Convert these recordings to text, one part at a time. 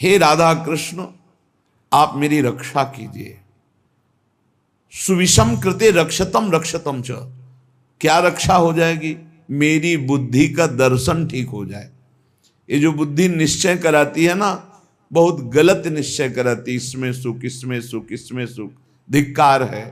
हे राधा कृष्ण आप मेरी रक्षा कीजिए। सुविषम कृते रक्षतम रक्षतम च, क्या रक्षा हो जाएगी? मेरी बुद्धि का दर्शन ठीक हो जाए। ये जो बुद्धि निश्चय कराती है ना, बहुत गलत निश्चय कराती, इसमें सुख इसमें सुख इसमें सुख, धिक्कार है।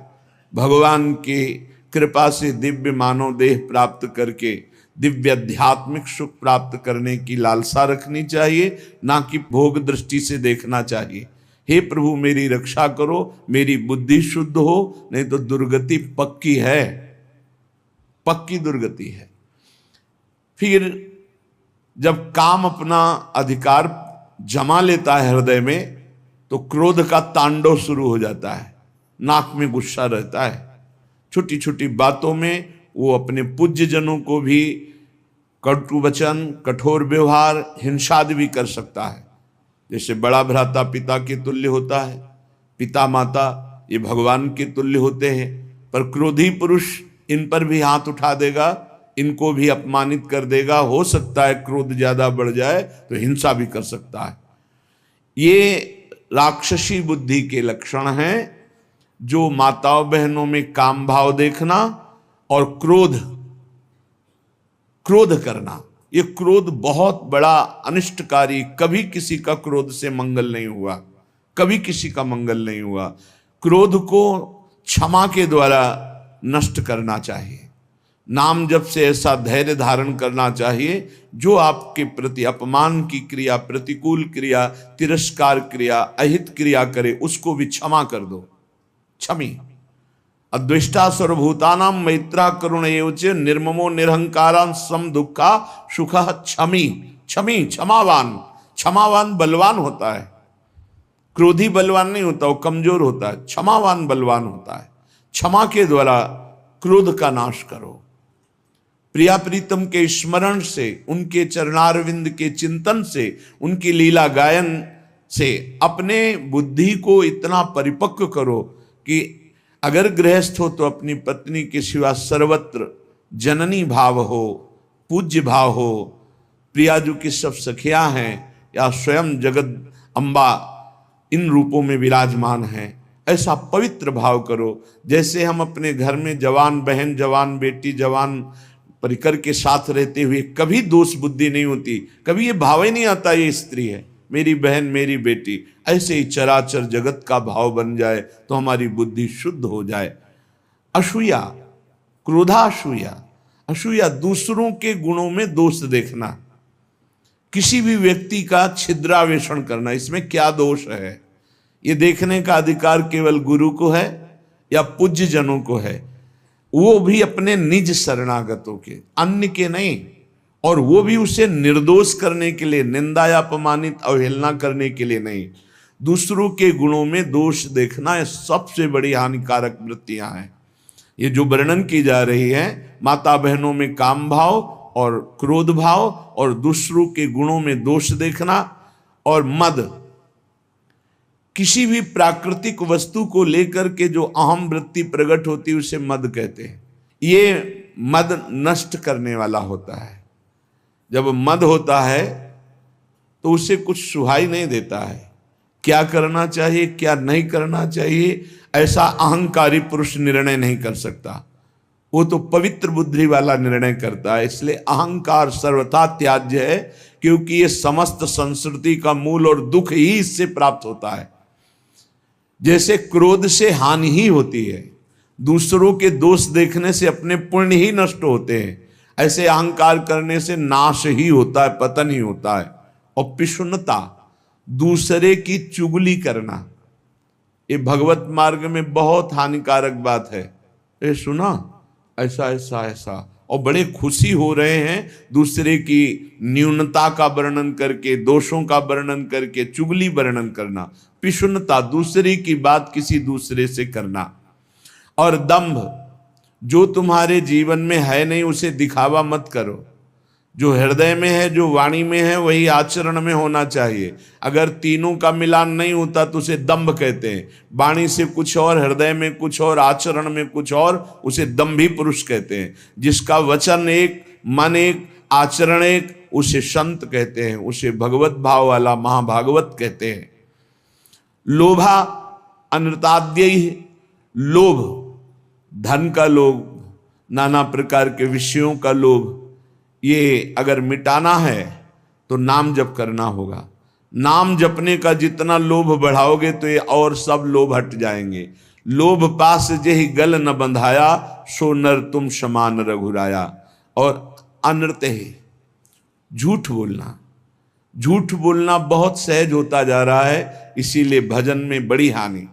भगवान की कृपा से दिव्य मानव देह प्राप्त करके दिव्य आध्यात्मिक सुख प्राप्त करने की लालसा रखनी चाहिए, ना कि भोग दृष्टि से देखना चाहिए। हे प्रभु मेरी रक्षा करो, मेरी बुद्धि शुद्ध हो, नहीं तो दुर्गति पक्की है, पक्की दुर्गति है। फिर जब काम अपना अधिकार जमा लेता है हृदय में, तो क्रोध का तांडव शुरू हो जाता है, नाक में गुस्सा रहता है, छोटी छोटी बातों में वो अपने पूज्य जनों को भी कटु वचन, कठोर व्यवहार, हिंसादि भी कर सकता है। जैसे बड़ा भ्राता पिता के तुल्य होता है, पिता माता ये भगवान के तुल्य होते हैं, पर क्रोधी पुरुष इन पर भी हाथ उठा देगा, इनको भी अपमानित कर देगा। हो सकता है क्रोध ज्यादा बढ़ जाए तो हिंसा भी कर सकता है। ये राक्षसी बुद्धि के लक्षण हैं, जो माताओं बहनों में काम भाव देखना और क्रोध करना। ये क्रोध बहुत बड़ा अनिष्टकारी, कभी किसी का क्रोध से मंगल नहीं हुआ, कभी किसी का मंगल नहीं हुआ। क्रोध को क्षमा के द्वारा नष्ट करना चाहिए। नाम जप से ऐसा धैर्य धारण करना चाहिए, जो आपके प्रति अपमान की क्रिया, प्रतिकूल क्रिया, तिरस्कार क्रिया, अहित क्रिया करे, उसको भी क्षमा कर दो। क्षमी अद्वेष्टा सर्वभूतानां मैत्रा करुण एवच निर्ममो निरहंकारां सम दुखा सुखः क्षमी। क्षमी क्षमावान, क्षमावान बलवान होता है, क्रोधी बलवान नहीं होता, वो कमजोर होता है। क्षमावान बलवान होता है। क्षमा के द्वारा क्रोध का नाश करो। प्रिया प्रीतम के स्मरण से, उनके चरणारविंद के चिंतन से, उनकी लीला गायन से अपने बुद्धि को इतना परिपक्व करो कि अगर गृहस्थ हो तो अपनी पत्नी के सिवा सर्वत्र जननी भाव हो, पूज्य भाव हो। प्रियाजू की सब सखियां हैं या स्वयं जगत अम्बा इन रूपों में विराजमान हैं, ऐसा पवित्र भाव करो। जैसे हम अपने घर में जवान बहन, जवान बेटी, जवान परिकर के साथ रहते हुए कभी दोष बुद्धि नहीं होती, कभी ये भाव ही नहीं आता ये स्त्री है, मेरी बहन, मेरी बेटी। ऐसे ही चराचर जगत का भाव बन जाए तो हमारी बुद्धि शुद्ध हो जाए। असूया, क्रोधासूया, असूया दूसरों के गुणों में दोष देखना, किसी भी व्यक्ति का छिद्रावेषण करना, इसमें क्या दोष है, ये देखने का अधिकार केवल गुरु को है या पूज्य जनों को है, वो भी अपने निज शरणागतों के, अन्य के नहीं। और वो भी उसे निर्दोष करने के लिए, निंदा या अपमानित अवहेलना करने के लिए नहीं। दूसरों के गुणों में दोष देखना ये सबसे बड़ी हानिकारक वृत्तियां हैं। ये जो वर्णन की जा रही है, माता बहनों में काम भाव और क्रोध भाव और दूसरों के गुणों में दोष देखना और मद, किसी भी प्राकृतिक वस्तु को लेकर के जो अहम वृत्ति प्रकट होती है उसे मद कहते हैं। ये मद नष्ट करने वाला होता है। जब मद होता है तो उसे कुछ सुहाई नहीं देता है, क्या करना चाहिए क्या नहीं करना चाहिए ऐसा अहंकारी पुरुष निर्णय नहीं कर सकता, वो तो पवित्र बुद्धि वाला निर्णय करता है। इसलिए अहंकार सर्वथा त्याज्य है, क्योंकि ये समस्त संस्कृति का मूल और दुख ही इससे प्राप्त होता है। जैसे क्रोध से हानि ही होती है, दूसरों के दोष देखने से अपने पुण्य ही नष्ट होते हैं, ऐसे अहंकार करने से नाश ही होता है, पतन ही होता है। और पिशुनता, दूसरे की चुगली करना, ये भगवत मार्ग में बहुत हानिकारक बात है। ये सुना ऐसा ऐसा ऐसा, और बड़े खुशी हो रहे हैं दूसरे की न्यूनता का वर्णन करके, दोषों का वर्णन करके, चुगली वर्णन करना। पिशुनता, दूसरे की बात किसी दूसरे से करना। और दंभ, जो तुम्हारे जीवन में है नहीं उसे दिखावा मत करो, जो हृदय में है, जो वाणी में है, वही आचरण में होना चाहिए। अगर तीनों का मिलान नहीं होता तो उसे दंभ कहते हैं। वाणी से कुछ और, हृदय में कुछ और, आचरण में कुछ और, उसे दंभी पुरुष कहते हैं। जिसका वचन एक, मन एक, आचरण एक, उसे संत कहते हैं, उसे भगवत भाव वाला महाभागवत कहते हैं। लोभा अनृताद्य, लोभ, धन का लोभ, नाना प्रकार के विषयों का लोभ, ये अगर मिटाना है तो नाम जप करना होगा। नाम जपने का जितना लोभ बढ़ाओगे तो ये और सब लोभ हट जाएंगे। लोभ पास जेहि गल न बंधाया, सो नर तुम समान रघुराया। और अनृत है झूठ बोलना। झूठ बोलना बहुत सहज होता जा रहा है, इसीलिए भजन में बड़ी हानि,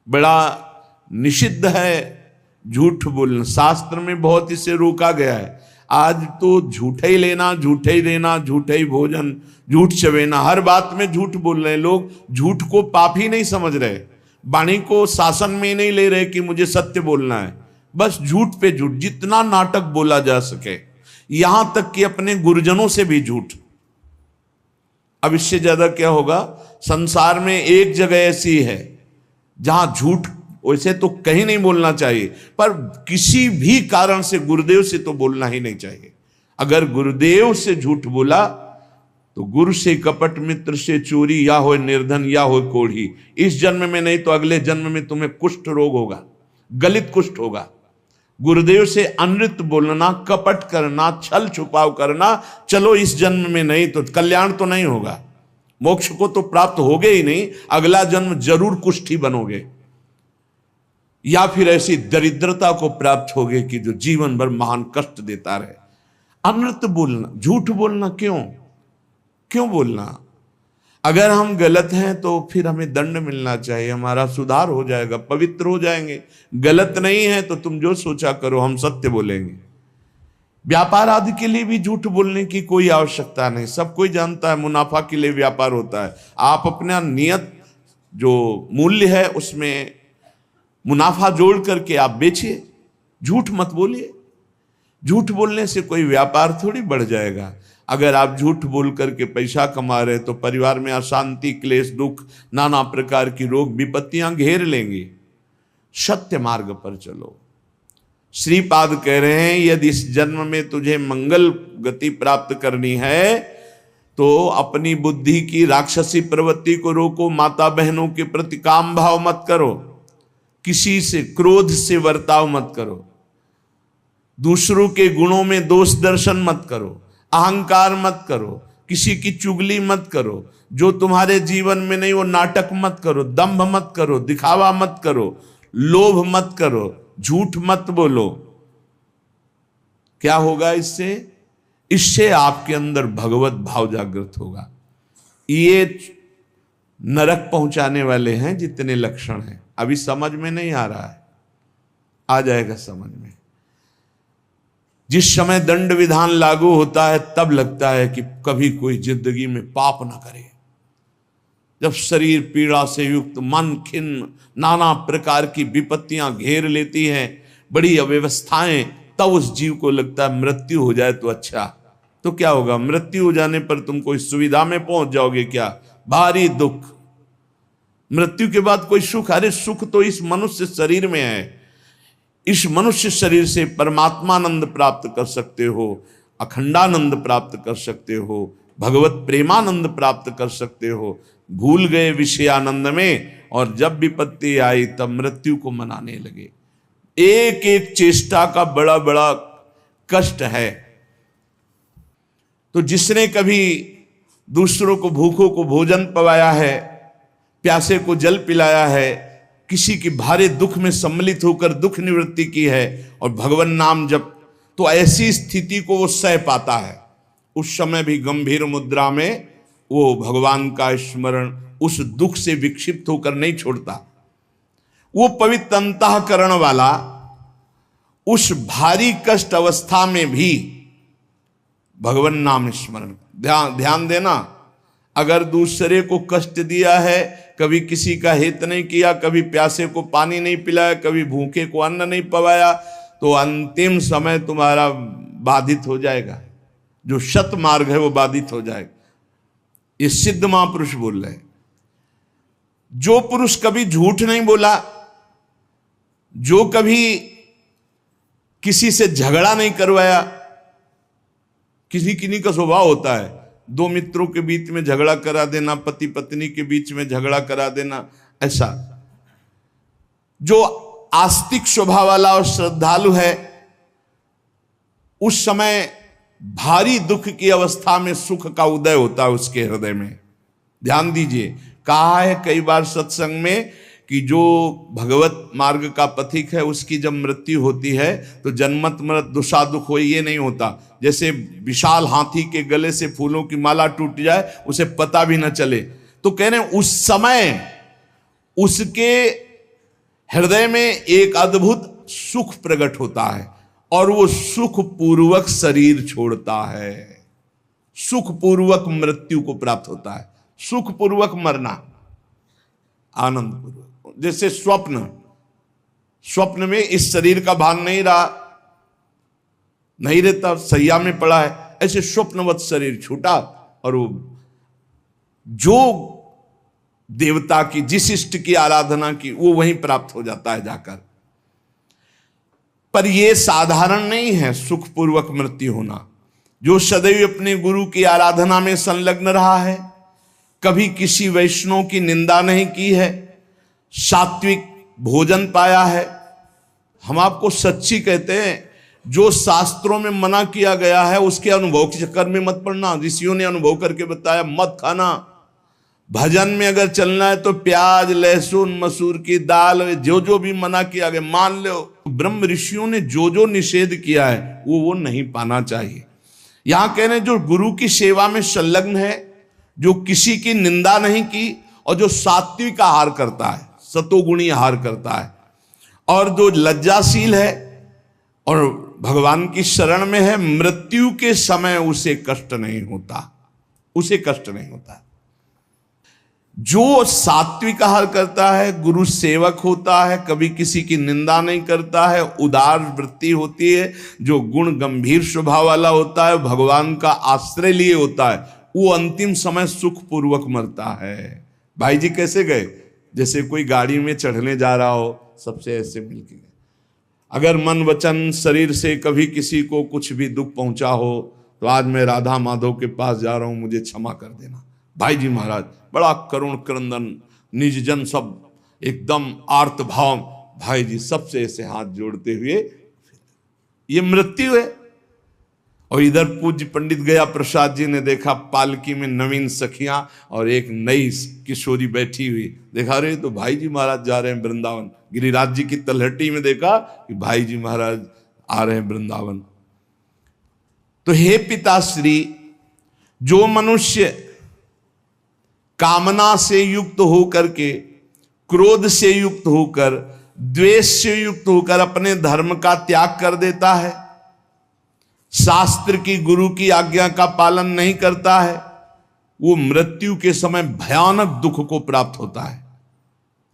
बड़ा निषिद्ध है झूठ बोलना। शास्त्र में बहुत इसे रोका गया है। आज तो झूठे ही लेना, झूठे ही देना, झूठे ही भोजन, झूठ चवेना, हर बात में झूठ बोल रहे लोग। झूठ को पाप ही नहीं समझ रहे, वाणी को शासन में नहीं ले रहे कि मुझे सत्य बोलना है, बस झूठ पे झूठ, जितना नाटक बोला जा सके, यहां तक कि अपने गुरुजनों से भी झूठ। अब इससे ज्यादा क्या होगा? संसार में एक जगह ऐसी है जहां झूठ वैसे तो कहीं नहीं बोलना चाहिए, पर किसी भी कारण से गुरुदेव से तो बोलना ही नहीं चाहिए। अगर गुरुदेव से झूठ बोला तो गुरु से कपट, मित्र से चोरी, या हो निर्धन या हो कोढ़ी। इस जन्म में नहीं तो अगले जन्म में तुम्हें कुष्ठ रोग होगा, गलित कुष्ठ होगा। गुरुदेव से अनृत बोलना, कपट करना, छल छुपाव करना, चलो इस जन्म में नहीं तो कल्याण तो नहीं होगा, मोक्ष को तो प्राप्त होगे ही नहीं, अगला जन्म जरूर कुष्ठी बनोगे, या फिर ऐसी दरिद्रता को प्राप्त होगे कि जो जीवन भर महान कष्ट देता रहे। अनृत बोलना, झूठ बोलना, क्यों बोलना? अगर हम गलत हैं तो फिर हमें दंड मिलना चाहिए, हमारा सुधार हो जाएगा, पवित्र हो जाएंगे। गलत नहीं है तो तुम जो सोचा करो, हम सत्य बोलेंगे। व्यापार आदि के लिए भी झूठ बोलने की कोई आवश्यकता नहीं। सब कोई जानता है मुनाफा के लिए व्यापार होता है। आप अपना नियत जो मूल्य है उसमें मुनाफा जोड़ करके आप बेचिए, झूठ मत बोलिए। झूठ बोलने से कोई व्यापार थोड़ी बढ़ जाएगा। अगर आप झूठ बोल करके पैसा कमा रहे तो परिवार में अशांति, क्लेश, दुख, नाना प्रकार की रोग विपत्तियां घेर लेंगी। सत्य मार्ग पर चलो। श्रीपाद कह रहे हैं, यदि इस जन्म में तुझे मंगल गति प्राप्त करनी है तो अपनी बुद्धि की राक्षसी प्रवृत्ति को रोको। माता बहनों के प्रति काम भाव मत करो, किसी से क्रोध से वर्ताव मत करो, दूसरों के गुणों में दोष दर्शन मत करो, अहंकार मत करो, किसी की चुगली मत करो, जो तुम्हारे जीवन में नहीं वो नाटक मत करो, दंभ मत करो, दिखावा मत करो, लोभ मत करो, झूठ मत बोलो। क्या होगा इससे? इससे आपके अंदर भगवत भाव जागृत होगा। ये नरक पहुंचाने वाले हैं जितने लक्षण हैं, अभी समझ में नहीं आ रहा है, आ जाएगा समझ में। जिस समय दंड विधान लागू होता है तब लगता है कि कभी कोई जिंदगी में पाप ना करे। जब शरीर पीड़ा से युक्त, मन खिन्न, नाना प्रकार की विपत्तियां घेर लेती हैं, बड़ी अव्यवस्थाएं, तब उस जीव को लगता है मृत्यु हो जाए तो अच्छा। तो क्या होगा? मृत्यु हो जाने पर तुम कोई सुविधा में पहुंच जाओगे क्या? भारी दुख। मृत्यु के बाद कोई सुख? अरे सुख तो इस मनुष्य शरीर में है। इस मनुष्य शरीर से परमात्मानंद प्राप्त कर सकते हो, अखंडानंद प्राप्त कर सकते हो, भगवत प्रेमानंद प्राप्त कर सकते हो। भूल गए विषयानंद में और जब विपत्ति आई तब मृत्यु को मनाने लगे। एक एक चेष्टा का बड़ा बड़ा कष्ट है। तो जिसने कभी दूसरों को, भूखों को भोजन पवाया है, प्यासे को जल पिलाया है, किसी की भारी दुख में सम्मिलित होकर दुख निवृत्ति की है और भगवान नाम जप, तो ऐसी स्थिति को वो सह पाता है। उस समय भी गंभीर मुद्रा में वो भगवान का स्मरण उस दुख से विक्षिप्त होकर नहीं छोड़ता। वो पवित्र अंतःकरण वाला उस भारी कष्ट अवस्था में भी भगवान नाम स्मरण। ध्यान देना, अगर दूसरे को कष्ट दिया है, कभी किसी का हित नहीं किया, कभी प्यासे को पानी नहीं पिलाया, कभी भूखे को अन्न नहीं पवाया, तो अंतिम समय तुम्हारा बाधित हो जाएगा। जो सत मार्ग है वो बाधित हो जाएगा। ये सिद्ध महापुरुष बोल रहे हैं। जो पुरुष कभी झूठ नहीं बोला, जो कभी किसी से झगड़ा नहीं करवाया, किसी किन्हीं का स्वभाव होता है, दो मित्रों के बीच में झगड़ा करा देना, पति पत्नी के बीच में झगड़ा करा देना, ऐसा। जो आस्तिक स्वभाव वाला और श्रद्धालु है, उस समय भारी दुख की अवस्था में सुख का उदय होता है उसके हृदय में। ध्यान दीजिए, कहा है कई बार सत्संग में कि जो भगवत मार्ग का पथिक है उसकी जब मृत्यु होती है तो जन्मत मृत दुषा दुख हो, ये नहीं होता। जैसे विशाल हाथी के गले से फूलों की माला टूट जाए, उसे पता भी न चले। तो कह रहे हैं उस समय उसके हृदय में एक अद्भुत सुख प्रकट होता है और वो सुख पूर्वक शरीर छोड़ता है, सुख पूर्वक मृत्यु को प्राप्त होता है। सुख पूर्वक मरना, आनंद पूर्वक। जैसे स्वप्न में इस शरीर का भान नहीं रहता, सैया में पड़ा है, ऐसे स्वप्नवत शरीर छूटा और वो जो देवता की, जिस इष्ट की आराधना की, वो वहीं प्राप्त हो जाता है जाकर। पर यह साधारण नहीं है सुखपूर्वक मृत्यु होना। जो सदैव अपने गुरु की आराधना में संलग्न रहा है, कभी किसी वैष्णव की निंदा नहीं की है, सात्विक भोजन पाया है। हम आपको सच्ची कहते हैं, जो शास्त्रों में मना किया गया है उसके अनुभव के चक्कर में मत पड़ना। ऋषियों ने अनुभव करके बताया, मत खाना। भजन में अगर चलना है तो प्याज, लहसुन, मसूर की दाल, जो जो भी मना किया गया मान लो। ब्रह्म ऋषियों ने जो जो निषेध किया है वो नहीं पाना चाहिए। यहां कह रहे हैं जो गुरु की सेवा में संलग्न है, जो किसी की निंदा नहीं की और जो सात्विक आहार करता है, सतोगुणी आहार करता है, और जो लज्जाशील है और भगवान की शरण में है, मृत्यु के समय उसे कष्ट नहीं होता, उसे कष्ट नहीं होता। जो सात्विक आहार करता है, गुरु सेवक होता है, कभी किसी की निंदा नहीं करता है, उदार वृत्ति होती है, जो गुण गंभीर स्वभाव वाला होता है, भगवान का आश्रय लिए होता है, वो अंतिम समय सुख पूर्वक मरता है। भाई जी कैसे गए? जैसे कोई गाड़ी में चढ़ने जा रहा हो, सबसे ऐसे मिलके गए। अगर मन वचन शरीर से कभी किसी को कुछ भी दुख पहुंचा हो तो आज मैं राधा माधव के पास जा रहा हूं, मुझे क्षमा कर देना। भाई जी महाराज बड़ा करुण क्रंदन, निज जन सब एकदम आर्त भाव, भाई जी सबसे ऐसे हाथ जोड़ते हुए, ये मृत्यु है। और इधर पूज्य पंडित गया प्रसाद जी ने देखा पालकी में नवीन सखियां और एक नई किशोरी बैठी हुई, देखा रहे तो भाई जी महाराज जा रहे हैं वृंदावन। गिरिराज जी की तलहटी में देखा कि भाई जी महाराज आ रहे हैं वृंदावन। तो हे पिताश्री, जो मनुष्य कामना से युक्त होकर के, क्रोध से युक्त होकर, द्वेष से युक्त होकर अपने धर्म का त्याग कर देता है, शास्त्र की गुरु की आज्ञा का पालन नहीं करता है, वो मृत्यु के समय भयानक दुख को प्राप्त होता है।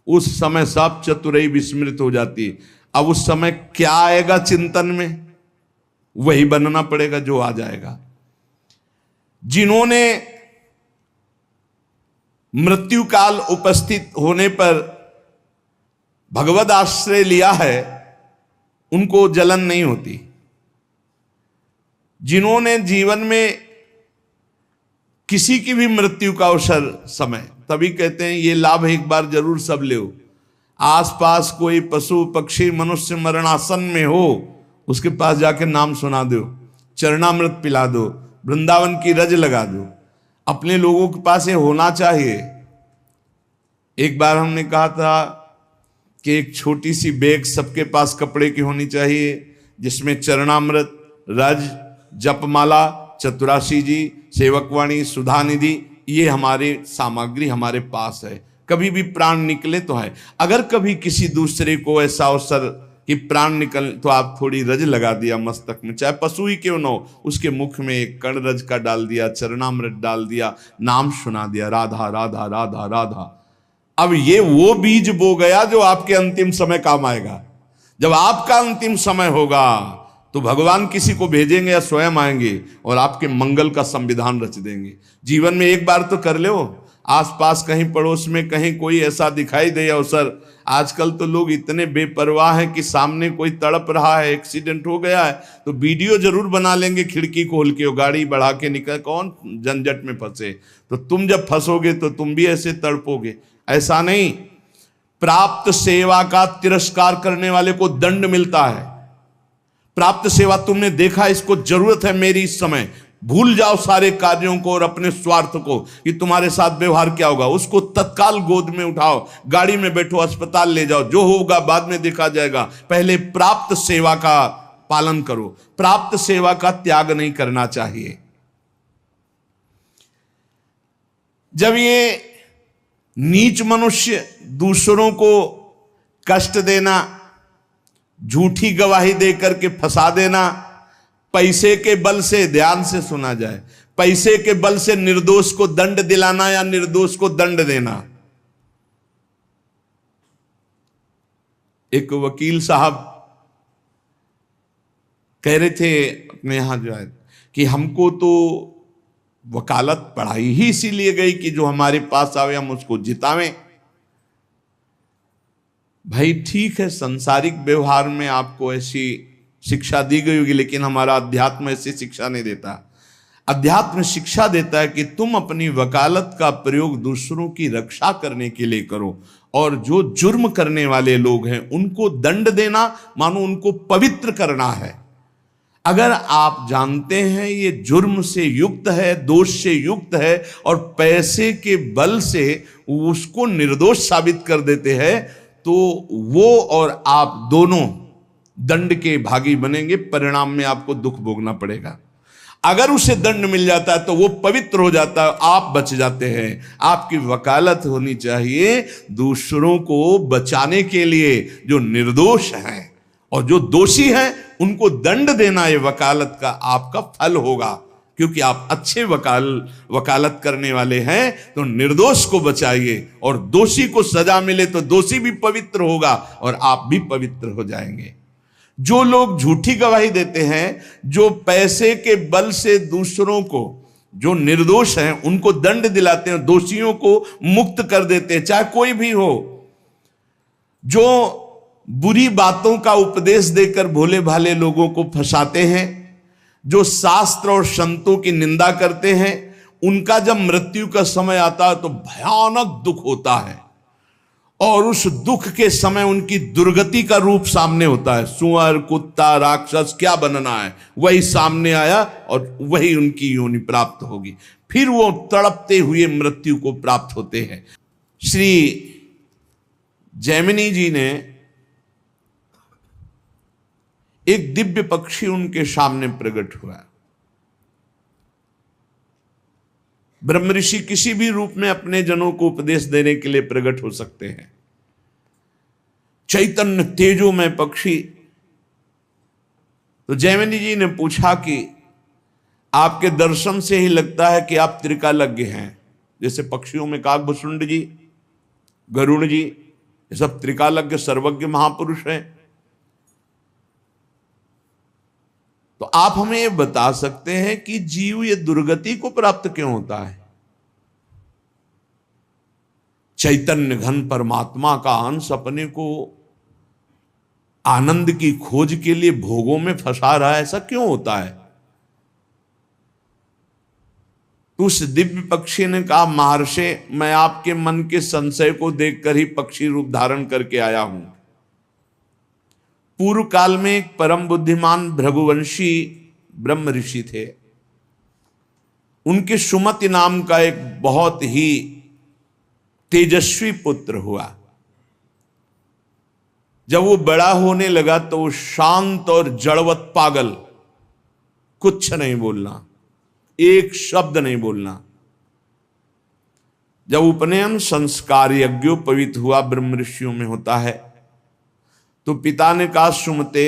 उस समय सब चतुराई विस्मृत हो जाती है। अब उस समय क्या आएगा चिंतन में, वही बनना पड़ेगा जो आ जाएगा। जिन्होंने मृत्यु काल उपस्थित होने पर भगवद आश्रय लिया है, उनको जलन नहीं होती। जिन्होंने जीवन में किसी की भी मृत्यु का अवसर समय, तभी कहते हैं ये लाभ एक बार जरूर सब ले। आसपास कोई पशु पक्षी मनुष्य मरणासन में हो, उसके पास जाके नाम सुना दो, चरणामृत पिला दो, वृंदावन की रज लगा दो। अपने लोगों के पास ये होना चाहिए। एक बार हमने कहा था कि एक छोटी सी बैग सबके पास कपड़े की होनी चाहिए, जिसमें चरणामृत, रज, जपमाला, चतुराशी जी, सेवकवाणी, सुधा निधि, ये हमारी सामग्री हमारे पास है। कभी भी प्राण निकले तो है। अगर कभी किसी दूसरे को ऐसा अवसर कि प्राण निकल, तो आप थोड़ी रज लगा दिया मस्तक में, चाहे पशु ही क्यों न हो, उसके मुख में एक कण रज का डाल दिया, चरणामृत डाल दिया, नाम सुना दिया, राधा राधा राधा राधा। अब ये वो बीज बो गया जो आपके अंतिम समय काम आएगा। जब आपका अंतिम समय होगा तो भगवान किसी को भेजेंगे या स्वयं आएंगे और आपके मंगल का संविधान रच देंगे। जीवन में एक बार तो कर लो। आसपास कहीं पड़ोस में कहीं कोई ऐसा दिखाई दे अवसर, आजकल तो लोग इतने बेपरवाह हैं कि सामने कोई तड़प रहा है, एक्सीडेंट हो गया है तो वीडियो जरूर बना लेंगे, खिड़की खोल के गाड़ी बढ़ा के निकल, कौन झंझट में फंसे। तो तुम जब फंसोगे तो तुम भी ऐसे तड़पोगे। ऐसा नहीं, प्राप्त सेवा का तिरस्कार करने वाले को दंड मिलता है। प्राप्त सेवा तुमने देखा, इसको जरूरत है मेरी इस समय, भूल जाओ सारे कार्यों को और अपने स्वार्थ को कि तुम्हारे साथ व्यवहार क्या होगा। उसको तत्काल गोद में उठाओ, गाड़ी में बैठो, अस्पताल ले जाओ, जो होगा बाद में देखा जाएगा। पहले प्राप्त सेवा का पालन करो, प्राप्त सेवा का त्याग नहीं करना चाहिए। जब ये नीच मनुष्य दूसरों को कष्ट देना, झूठी गवाही देकर के फंसा देना, पैसे के बल से, ध्यान से सुना जाए, पैसे के बल से निर्दोष को दंड दिलाना या निर्दोष को दंड देना। एक वकील साहब कह रहे थे अपने यहां जो है कि हमको तो वकालत पढ़ाई ही इसीलिए गई कि जो हमारे पास आवे हम उसको जितावें। भाई ठीक है, सांसारिक व्यवहार में आपको ऐसी शिक्षा दी गई होगी, लेकिन हमारा अध्यात्म ऐसी शिक्षा नहीं देता। अध्यात्म शिक्षा देता है कि तुम अपनी वकालत का प्रयोग दूसरों की रक्षा करने के लिए करो, और जो जुर्म करने वाले लोग हैं उनको दंड देना मानो उनको पवित्र करना है। अगर आप जानते हैं ये जुर्म से युक्त है, दोष से युक्त है, और पैसे के बल से उसको निर्दोष साबित कर देते हैं, तो वो और आप दोनों दंड के भागी बनेंगे, परिणाम में आपको दुख भोगना पड़ेगा। अगर उसे दंड मिल जाता है तो वो पवित्र हो जाता है, आप बच जाते हैं। आपकी वकालत होनी चाहिए दूसरों को बचाने के लिए, जो निर्दोष हैं, और जो दोषी हैं उनको दंड देना, ये वकालत का आपका फल होगा। क्योंकि आप अच्छे वकालत करने वाले हैं तो निर्दोष को बचाइए, और दोषी को सजा मिले तो दोषी भी पवित्र होगा और आप भी पवित्र हो जाएंगे। जो लोग झूठी गवाही देते हैं, जो पैसे के बल से दूसरों को, जो निर्दोष हैं उनको दंड दिलाते हैं, दोषियों को मुक्त कर देते हैं, चाहे कोई भी हो, जो बुरी बातों का उपदेश देकर भोले भाले लोगों को फंसाते हैं, जो शास्त्र और संतों की निंदा करते हैं, उनका जब मृत्यु का समय आता है तो भयानक दुख होता है, और उस दुख के समय उनकी दुर्गति का रूप सामने होता है। सुअर, कुत्ता, राक्षस क्या बनना है वही सामने आया और वही उनकी योनि प्राप्त होगी। फिर वो तड़पते हुए मृत्यु को प्राप्त होते हैं। श्री जैमिनी जी ने एक दिव्य पक्षी उनके सामने प्रकट हुआ। ब्रह्म ऋषि किसी भी रूप में अपने जनों को उपदेश देने के लिए प्रकट हो सकते हैं। चैतन्य तेजोमय पक्षी। तो जैमिनी जी ने पूछा कि आपके दर्शन से ही लगता है कि आप त्रिकालज्ञ हैं। जैसे पक्षियों में काकभुसुंड जी, गरुड़ जी, ये सब त्रिकालज्ञ सर्वज्ञ महापुरुष हैं। तो आप हमें ये बता सकते हैं कि जीव ये दुर्गति को प्राप्त क्यों होता है? चैतन्य घन परमात्मा का अंश अपने को आनंद की खोज के लिए भोगों में फंसा रहा है, ऐसा क्यों होता है? तो उस दिव्य पक्षी ने कहा, महर्षि, मैं आपके मन के संशय को देखकर ही पक्षी रूप धारण करके आया हूं। पूर्व काल में एक परम बुद्धिमान भृगुवंशी ब्रह्म ऋषि थे। उनके सुमति नाम का एक बहुत ही तेजस्वी पुत्र हुआ। जब वो बड़ा होने लगा तो वो शांत और जड़वत पागल, कुछ नहीं बोलना, एक शब्द नहीं बोलना। जब उपनयन संस्कार यज्ञोपवीत हुआ, ब्रह्म ऋषियों में होता है, तो पिता ने कहा, सुमते,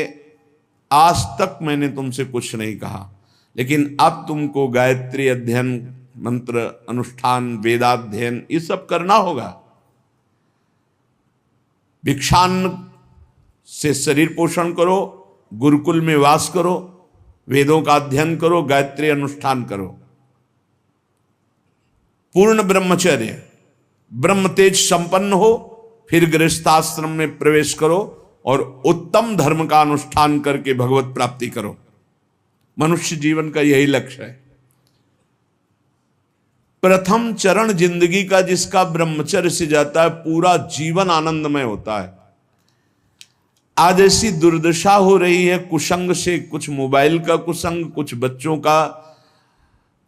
आज तक मैंने तुमसे कुछ नहीं कहा, लेकिन अब तुमको गायत्री अध्ययन, मंत्र अनुष्ठान, वेदाध्ययन ये सब करना होगा। भिक्षान्न से शरीर पोषण करो, गुरुकुल में वास करो, वेदों का अध्ययन करो, गायत्री अनुष्ठान करो, पूर्ण ब्रह्मचर्य। ब्रह्म तेज संपन्न हो, फिर गृहस्थाश्रम में प्रवेश करो और उत्तम धर्म का अनुष्ठान करके भगवत प्राप्ति करो। मनुष्य जीवन का यही लक्ष्य है। प्रथम चरण जिंदगी का जिसका ब्रह्मचर्य से जाता है, पूरा जीवन आनंदमय होता है। आज ऐसी दुर्दशा हो रही है कुसंग से, कुछ मोबाइल का कुसंग, कुछ बच्चों का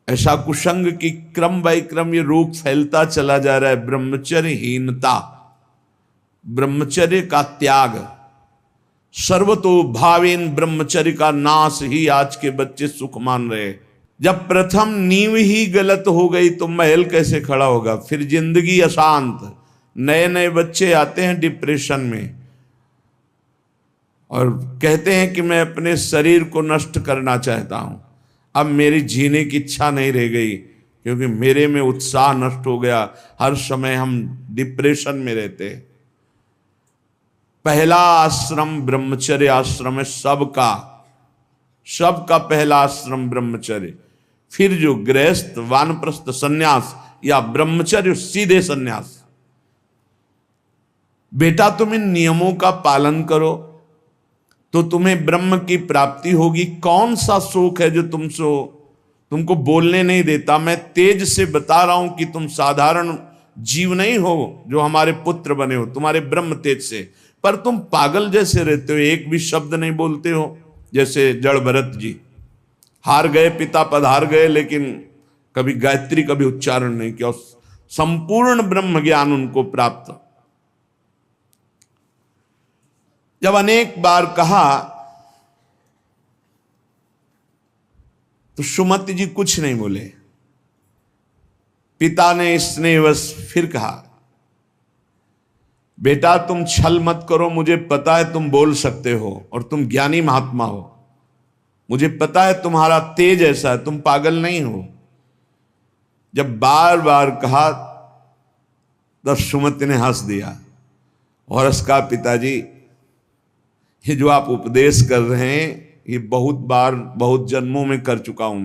ऐसा कुसंग कि क्रम बाय क्रम ये रोग फैलता चला जा रहा है। ब्रह्मचर्यहीनता, ब्रह्मचर्य का त्याग, सर्वतो भावेन ब्रह्मचर्य का नाश ही आज के बच्चे सुख मान रहे। जब प्रथम नींव ही गलत हो गई तो महल कैसे खड़ा होगा? फिर जिंदगी अशांत। नए नए बच्चे आते हैं डिप्रेशन में और कहते हैं कि मैं अपने शरीर को नष्ट करना चाहता हूं, अब मेरी जीने की इच्छा नहीं रह गई क्योंकि मेरे में उत्साह नष्ट हो गया। हर समय हम डिप्रेशन में रहते हैं। पहला आश्रम ब्रह्मचर्य आश्रम है सबका पहला आश्रम ब्रह्मचर्य। फिर जो गृहस्थ, वानप्रस्थ, सन्यास या ब्रह्मचर्य सीधे सन्यास। बेटा तुम इन नियमों का पालन करो तो तुम्हें ब्रह्म की प्राप्ति होगी। कौन सा शोक है जो तुमको बोलने नहीं देता? मैं तेज से बता रहा हूं कि तुम साधारण जीव नहीं हो जो हमारे पुत्र बने हो, तुम्हारे ब्रह्म तेज से, पर तुम पागल जैसे रहते हो, एक भी शब्द नहीं बोलते हो। जैसे जड़ भरत जी हार गए, पिता पधार गए, लेकिन कभी गायत्री कभी उच्चारण नहीं किया। संपूर्ण ब्रह्म ज्ञान उनको प्राप्त। जब अनेक बार कहा तो सुमति जी कुछ नहीं बोले। पिता ने स्नेहवश फिर कहा, बेटा तुम छल मत करो, मुझे पता है तुम बोल सकते हो और तुम ज्ञानी महात्मा हो, मुझे पता है तुम्हारा तेज ऐसा है, तुम पागल नहीं हो। जब बार बार कहा तब सुमति ने हंस दिया और उसका पिताजी ये जो आप उपदेश कर रहे हैं ये बहुत बार बहुत जन्मों में कर चुका हूं।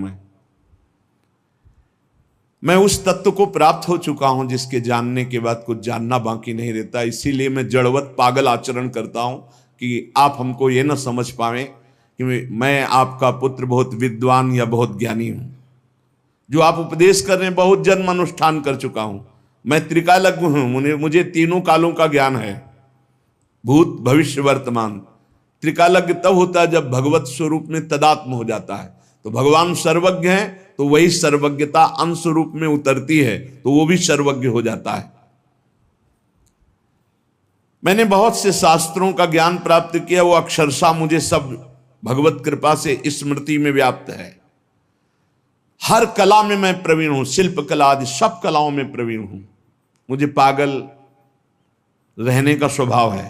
मैं उस तत्व को प्राप्त हो चुका हूं जिसके जानने के बाद कुछ जानना बाकी नहीं रहता। इसीलिए मैं जड़वत पागल आचरण करता हूं कि आप हमको ये ना समझ पाए कि मैं आपका पुत्र बहुत विद्वान या बहुत ज्ञानी हूं। जो आप उपदेश कर रहे हैं बहुत जन्म अनुष्ठान कर चुका हूं। मैं त्रिकालज्ञ हूं, मुझे तीनों कालों का ज्ञान है, भूत भविष्य वर्तमान। त्रिकालज्ञ तब होता है जब भगवत स्वरूप में तदात्म हो जाता है। तो भगवान सर्वज्ञ हैं तो वही सर्वज्ञता अंश रूप में उतरती है तो वो भी सर्वज्ञ हो जाता है। मैंने बहुत से शास्त्रों का ज्ञान प्राप्त किया, वो अक्षरशः मुझे सब भगवत कृपा से स्मृति में व्याप्त है। हर कला में मैं प्रवीण हूं, शिल्प कला आदि सब कलाओं में प्रवीण हूं। मुझे पागल रहने का स्वभाव है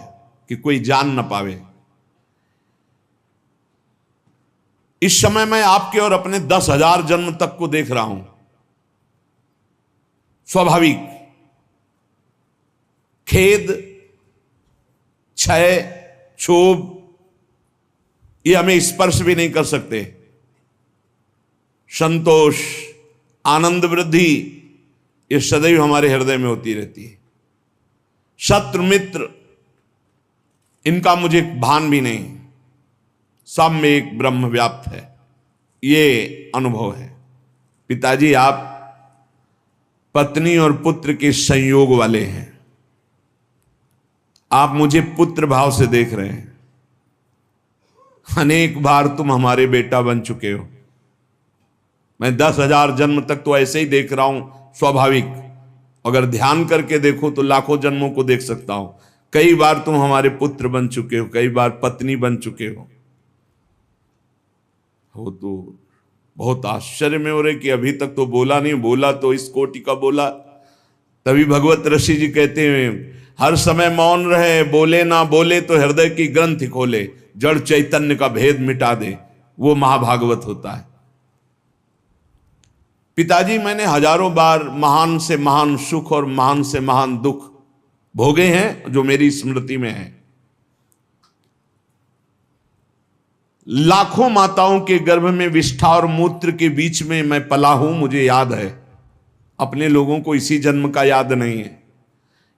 कि कोई जान ना पावे। इस समय मैं आपके और अपने 10,000 जन्म तक को देख रहा हूं। स्वाभाविक खेद, क्षय, क्षोभ ये हमें स्पर्श भी नहीं कर सकते। संतोष, आनंद, वृद्धि ये सदैव हमारे हृदय में होती रहती है। शत्रु मित्र इनका मुझे भान भी नहीं, सब में एक ब्रह्म व्याप्त है, ये अनुभव है। पिताजी आप पत्नी और पुत्र के संयोग वाले हैं। आप मुझे पुत्र भाव से देख रहे हैं। अनेक बार तुम हमारे बेटा बन चुके हो। मैं 10,000 जन्म तक तो ऐसे ही देख रहा हूं, स्वाभाविक। अगर ध्यान करके देखो तो लाखों जन्मों को देख सकता हूं। कई बार तुम हमारे पुत्र बन चुके हो, कई बार पत्नी बन चुके हो। तो बहुत आश्चर्य में हो रहे कि अभी तक तो बोला नहीं, बोला तो इस कोटि का बोला। तभी भगवत ऋषि जी कहते हैं हर समय मौन रहे, बोले ना बोले तो हृदय की ग्रंथि खोले, जड़ चैतन्य का भेद मिटा दे, वो महाभागवत होता है। पिताजी मैंने हजारों बार महान से महान सुख और महान से महान दुख भोगे हैं जो मेरी स्मृति में है। लाखों माताओं के गर्भ में विष्ठा और मूत्र के बीच में मैं पला हूं, मुझे याद है। अपने लोगों को इसी जन्म का याद नहीं है।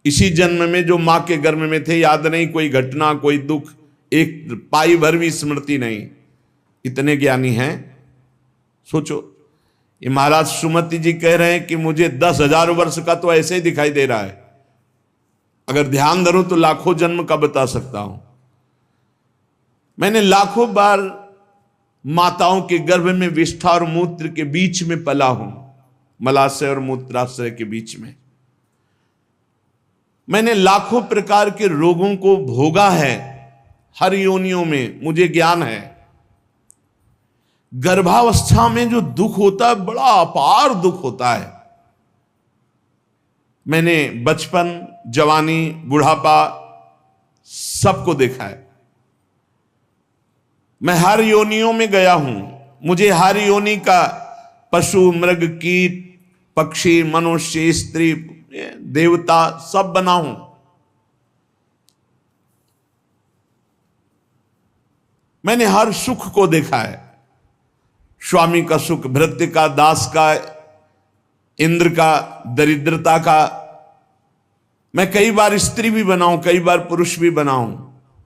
इसी जन्म में जो मां के गर्भ में थे, याद नहीं कोई घटना, कोई दुख, एक पाई भर भी स्मृति नहीं। इतने ज्ञानी हैं। सोचो, ये महाराज सुमति जी कह रहे हैं कि मुझे 10,000 वर्ष का तो ऐसे ही दिखाई दे रहा है, अगर ध्यान धरूं तो लाखों जन्म का बता सकता हूं। मैंने लाखों बार माताओं के गर्भ में विष्ठा और मूत्र के बीच में पला हूं, मलाशय और मूत्राशय के बीच में। मैंने लाखों प्रकार के रोगों को भोगा है, हर योनियों में मुझे ज्ञान है। गर्भावस्था में जो दुख होता है, बड़ा अपार दुख होता है। मैंने बचपन, जवानी, बुढ़ापा सबको देखा है। मैं हर योनियों में गया हूं, मुझे हर योनि का पशु, मृग, कीट, पक्षी, मनुष्य, स्त्री, देवता सब बना हूं। मैंने हर सुख को देखा है, स्वामी का सुख, भृत्य का, दास का, इंद्र का, दरिद्रता का। मैं कई बार स्त्री भी बनाऊं, कई बार पुरुष भी बनाऊं,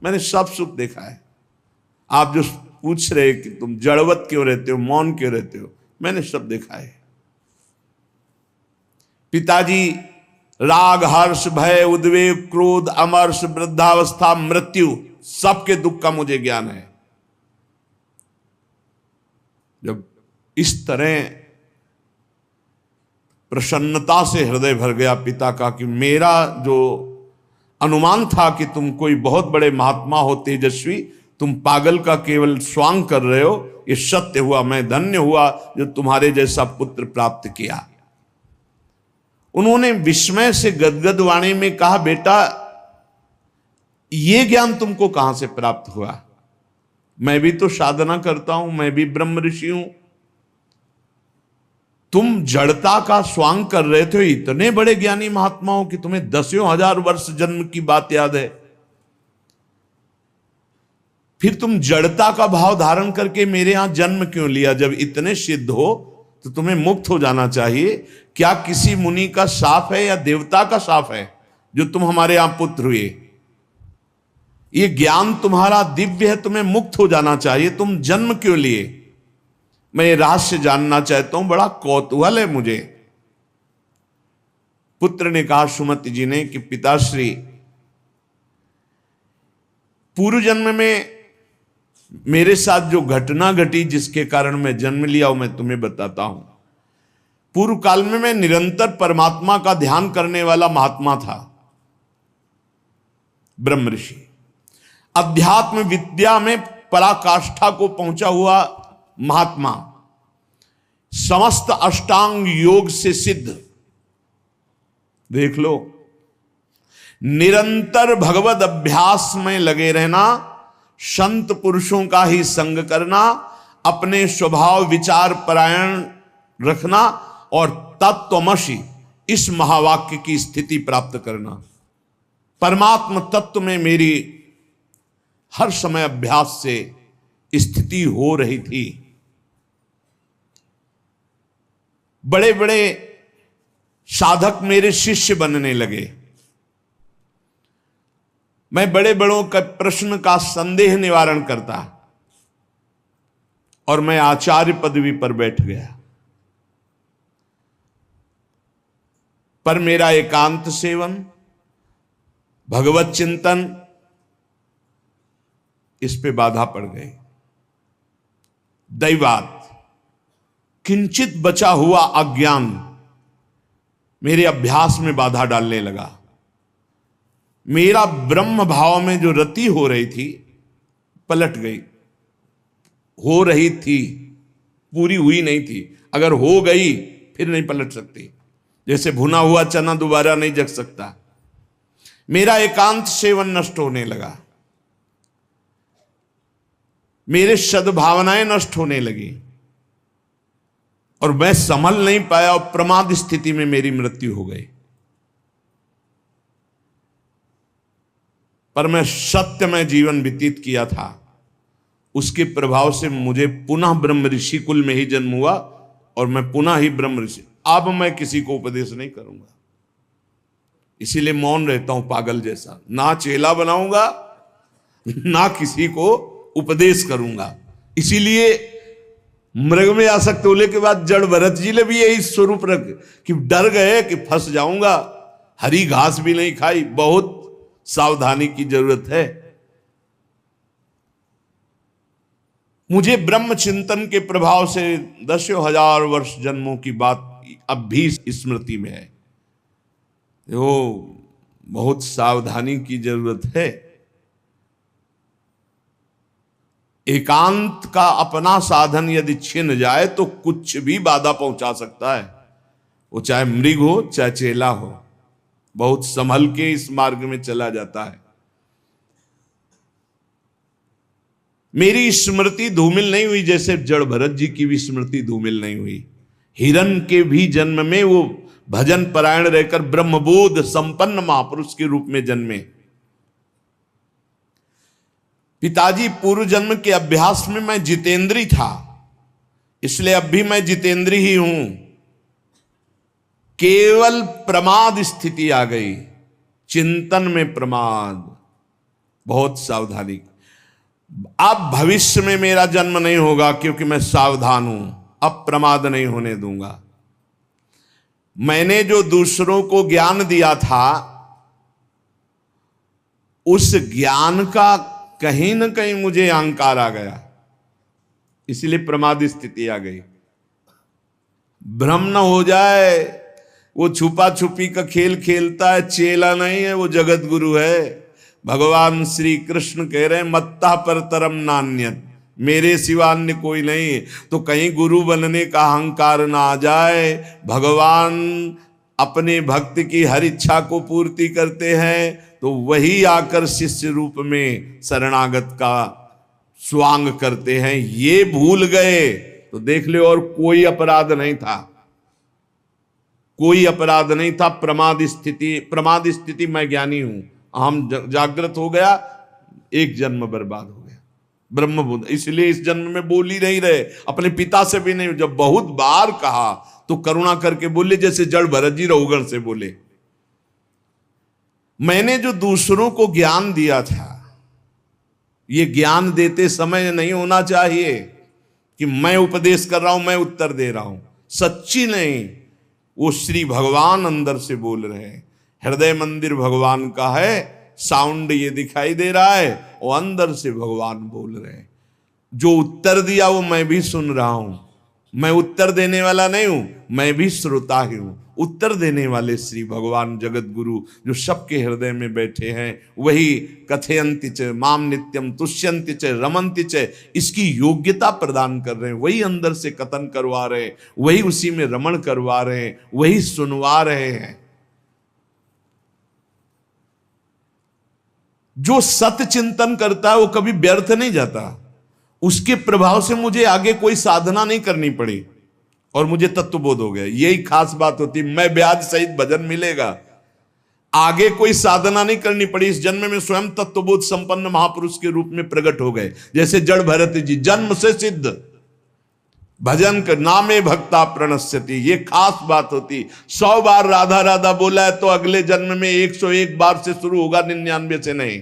मैंने सब सुख देखा है। आप जो पूछ रहे कि तुम जड़वत क्यों रहते हो, मौन क्यों रहते हो, मैंने सब देखा है। पिताजी राग, हर्ष, भय, उद्वेग, क्रोध, अमर्ष, वृद्धावस्था, मृत्यु, सबके दुख का मुझे ज्ञान है। जब इस तरह प्रसन्नता से हृदय भर गया पिता का कि मेरा जो अनुमान था कि तुम कोई बहुत बड़े महात्मा हो, तेजस्वी, तुम पागल का केवल स्वांग कर रहे हो, ये सत्य हुआ। मैं धन्य हुआ जो तुम्हारे जैसा पुत्र प्राप्त किया। उन्होंने विस्मय से गदगद वाणी में कहा, बेटा ये ज्ञान तुमको कहां से प्राप्त हुआ? मैं भी तो साधना करता हूं, मैं भी ब्रह्म ऋषि हूं। तुम जड़ता का स्वांग कर रहे थे, इतने बड़े ज्ञानी महात्मा हो कि तुम्हें 10,000 वर्ष जन्म की बात याद है, फिर तुम जड़ता का भाव धारण करके मेरे यहां जन्म क्यों लिया? जब इतने सिद्ध हो तो तुम्हें मुक्त हो जाना चाहिए। क्या किसी मुनि का शाप है या देवता का शाप है जो तुम हमारे यहां पुत्र हुए? ये ज्ञान तुम्हारा दिव्य है, तुम्हें मुक्त हो जाना चाहिए, तुम जन्म क्यों लिए? मैं ये रहस्य जानना चाहता हूं, बड़ा कौतूहल है मुझे। पुत्र ने कहा सुमति जी ने कि पिताश्री, पूर्व जन्म में मेरे साथ जो घटना घटी जिसके कारण मैं जन्म लिया, वो मैं तुम्हें बताता हूं। पूर्व काल में मैं निरंतर परमात्मा का ध्यान करने वाला महात्मा था, ब्रह्म ऋषि, अध्यात्म विद्या में पराकाष्ठा को पहुंचा हुआ महात्मा, समस्त अष्टांग योग से सिद्ध। देख लो, निरंतर भगवत अभ्यास में लगे रहना, संत पुरुषों का ही संग करना, अपने स्वभाव विचार परायण रखना और तत्वमसि इस महावाक्य की स्थिति प्राप्त करना। परमात्म तत्व में मेरी हर समय अभ्यास से स्थिति हो रही थी। बड़े बड़े साधक मेरे शिष्य बनने लगे। मैं बड़े बड़ों का प्रश्न का संदेह निवारण करता और मैं आचार्य पदवी पर बैठ गया। पर मेरा एकांत सेवन, भगवत चिंतन, इस पे बाधा पड़ गई। दैवात किंचित बचा हुआ अज्ञान मेरे अभ्यास में बाधा डालने लगा। मेरा ब्रह्म भाव में जो रति हो रही थी पलट गई। हो रही थी, पूरी हुई नहीं थी। अगर हो गई फिर नहीं पलट सकती। जैसे भुना हुआ चना दोबारा नहीं जग सकता। मेरा एकांत सेवन नष्ट होने लगा, मेरे सद्भावनाएं नष्ट होने लगी और मैं संभल नहीं पाया और प्रमाद स्थिति में मेरी मृत्यु हो गई। पर मैं सत्यमय जीवन व्यतीत किया था, उसके प्रभाव से मुझे पुनः ब्रह्म ऋषि कुल में ही जन्म हुआ और मैं पुनः ही ब्रह्म ऋषि। अब मैं किसी को उपदेश नहीं करूंगा। इसीलिए मौन रहता हूं पागल जैसा, ना चेला बनाऊंगा ना किसी को उपदेश करूंगा। इसीलिए मृग में आसक्त होने के बाद जड़ भरत जी ने भी यही स्वरूप रख कि डर गए कि फंस जाऊंगा, हरी घास भी नहीं खाई, बहुत सावधानी की जरूरत है। मुझे ब्रह्म चिंतन के प्रभाव से दसों हजार वर्ष जन्मों की बात अब भी स्मृति में है। वो बहुत सावधानी की जरूरत है। एकांत का अपना साधन यदि छिन जाए तो कुछ भी बाधा पहुंचा सकता है, वो चाहे मृग हो चाहे चेला हो, बहुत संभल के इस मार्ग में चला जाता है। मेरी स्मृति धूमिल नहीं हुई जैसे जड़ भरत जी की भी स्मृति धूमिल नहीं हुई। हिरण के भी जन्म में वो भजन परायण रहकर ब्रह्मबोध संपन्न महापुरुष के रूप में जन्मे। पिताजी पूर्व जन्म के अभ्यास में मैं जितेंद्री था, इसलिए अब भी मैं जितेंद्री ही हूं। केवल प्रमाद स्थिति आ गई, चिंतन में प्रमाद, बहुत सावधानी। अब भविष्य में मेरा जन्म नहीं होगा क्योंकि मैं सावधान हूं, अब प्रमाद नहीं होने दूंगा। मैंने जो दूसरों को ज्ञान दिया था उस ज्ञान का कहीं न कहीं मुझे अहंकार आ गया, इसलिए प्रमाद स्थिति आ गई। भ्रम न हो जाए, वो छुपा छुपी का खेल खेलता है, चेला नहीं है, वो जगत गुरु है। भगवान श्री कृष्ण कह रहे हैं मत्ता पर तरम नान्यत, मेरे सिवा अन्य कोई नहीं। तो कहीं गुरु बनने का अहंकार ना आ जाए। भगवान अपने भक्त की हर इच्छा को पूर्ति करते हैं तो वही आकर शिष्य रूप में शरणागत का स्वांग करते हैं। ये भूल गए तो देख ले, और कोई अपराध नहीं था, कोई अपराध नहीं था। प्रमाद स्थिति मैं ज्ञानी हूं, हम जागृत हो गया, एक जन्म बर्बाद हो गया। ब्रह्म बुद्ध इसलिए इस जन्म में बोल ही नहीं रहे, अपने पिता से भी नहीं। जब बहुत बार कहा तो करुणा करके बोले, जैसे जड़ भरत जी रघुगण से बोले। मैंने जो दूसरों को ज्ञान दिया था, ये ज्ञान देते समय नहीं होना चाहिए कि मैं उपदेश कर रहा हूं, मैं उत्तर दे रहा हूं। सच्ची नहीं, वो श्री भगवान अंदर से बोल रहे हैं। हृदय मंदिर भगवान का है, साउंड ये दिखाई दे रहा है, और अंदर से भगवान बोल रहे हैं। जो उत्तर दिया वो मैं भी सुन रहा हूं। मैं उत्तर देने वाला नहीं हूं, मैं भी श्रोता ही हूं। उत्तर देने वाले श्री भगवान जगत गुरु जो सबके हृदय में बैठे हैं, वही कथयन्ति च माम नित्यम तुष्यन्ति च रमन्ति च, इसकी योग्यता प्रदान कर रहे हैं। वही अंदर से कथन करवा रहे हैं, वही उसी में रमण करवा रहे हैं, वही सुनवा रहे हैं। जो सत्य चिंतन करता है वो कभी व्यर्थ नहीं जाता। उसके प्रभाव से मुझे आगे कोई साधना नहीं करनी पड़ी और मुझे तत्वबोध हो गया। यही खास बात होती, मैं ब्याज सहित भजन मिलेगा, आगे कोई साधना नहीं करनी पड़ी। इस जन्म में स्वयं तत्वबोध संपन्न महापुरुष के रूप में प्रकट हो गए। जैसे जड़ भरत जी जन्म से सिद्ध, भजन कर नामे भक्ता प्रणश्यति, ये खास बात होती। 100 बार राधा राधा बोला है तो अगले जन्म में 101 बार से शुरू होगा, 99 से नहीं।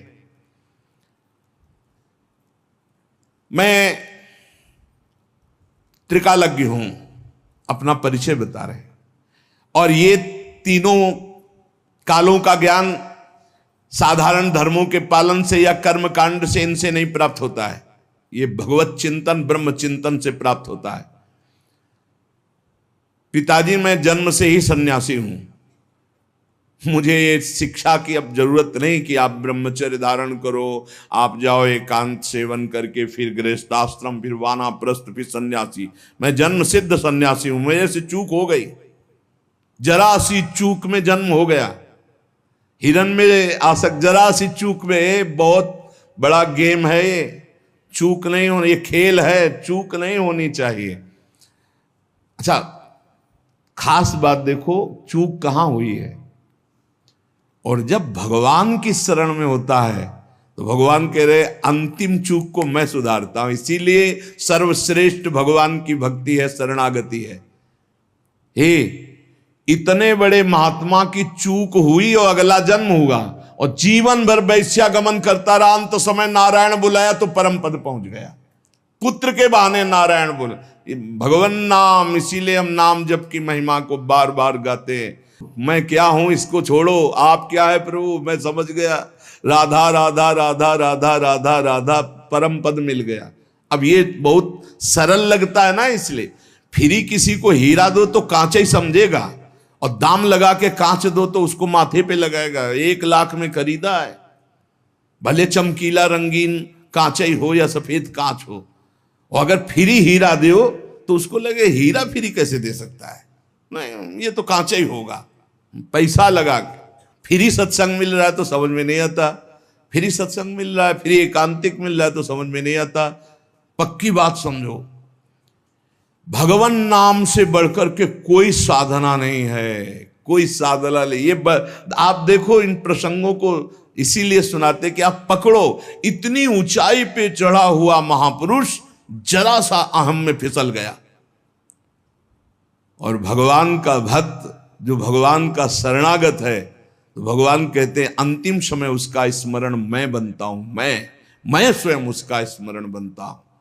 मैं त्रिकालज्ञ हूं, अपना परिचय बता रहे हैं। और ये तीनों कालों का ज्ञान साधारण धर्मों के पालन से या कर्म कांड से इनसे नहीं प्राप्त होता है। ये भगवत चिंतन ब्रह्म चिंतन से प्राप्त होता है। पिताजी मैं जन्म से ही सन्यासी हूं, मुझे ये शिक्षा की अब जरूरत नहीं कि आप ब्रह्मचर्य धारण करो, आप जाओ एकांत सेवन करके फिर गृहस्थाश्रम, फिर वानाप्रस्थ, फिर सन्यासी। मैं जन्म सिद्ध सन्यासी हूं। मेरे से चूक हो गई, जरा सी चूक में जन्म हो गया। हिरन में आसक्त, जरा सी चूक में, बहुत बड़ा गेम है ये, चूक नहीं होनी, ये खेल है, चूक नहीं होनी चाहिए। अच्छा, खास बात देखो, चूक कहां हुई है। और जब भगवान की शरण में होता है तो भगवान कह रहे अंतिम चूक को मैं सुधारता हूं। इसीलिए सर्वश्रेष्ठ भगवान की भक्ति है, शरणागति है। हे इतने बड़े महात्मा की चूक हुई और अगला जन्म हुआ और जीवन भर वैश्यागमन करता रहा। अंत समय नारायण बुलाया तो परम पद पहुंच गया। पुत्र के बहाने नारायण बोले, भगवान नाम, इसीलिए हम नाम जप की महिमा को बार बार गाते हैं। मैं क्या हूं इसको छोड़ो, आप क्या है प्रभु, मैं समझ गया। राधा राधा राधा राधा राधा राधा, परम पद मिल गया। अब ये बहुत सरल लगता है ना, इसलिए फ्री किसी को हीरा दो तो कांच ही समझेगा, और दाम लगा के कांच दो तो उसको माथे पे लगाएगा। 1 लाख में खरीदा है, भले चमकीला रंगीन कांच ही हो या सफेद कांच हो, और अगर फ्री हीरा दो तो उसको लगे हीरा फ्री कैसे दे सकता है, नहीं ये तो कांच ही होगा। पैसा लगा के फ्री सत्संग मिल रहा है तो समझ में नहीं आता, फ्री सत्संग मिल रहा है, फ्री एकांतिक मिल रहा है तो समझ में नहीं आता। पक्की बात समझो, भगवान नाम से बढ़कर के कोई साधना नहीं है, कोई साधना नहीं। ये आप देखो इन प्रसंगों को इसीलिए सुनाते कि आप पकड़ो, इतनी ऊंचाई पे चढ़ा हुआ महापुरुष जरा सा अहम में फिसल गया, और भगवान का भक्त जो भगवान का शरणागत है, तो भगवान कहते हैं अंतिम समय उसका स्मरण मैं बनता हूं, मैं स्वयं उसका स्मरण बनता हूं।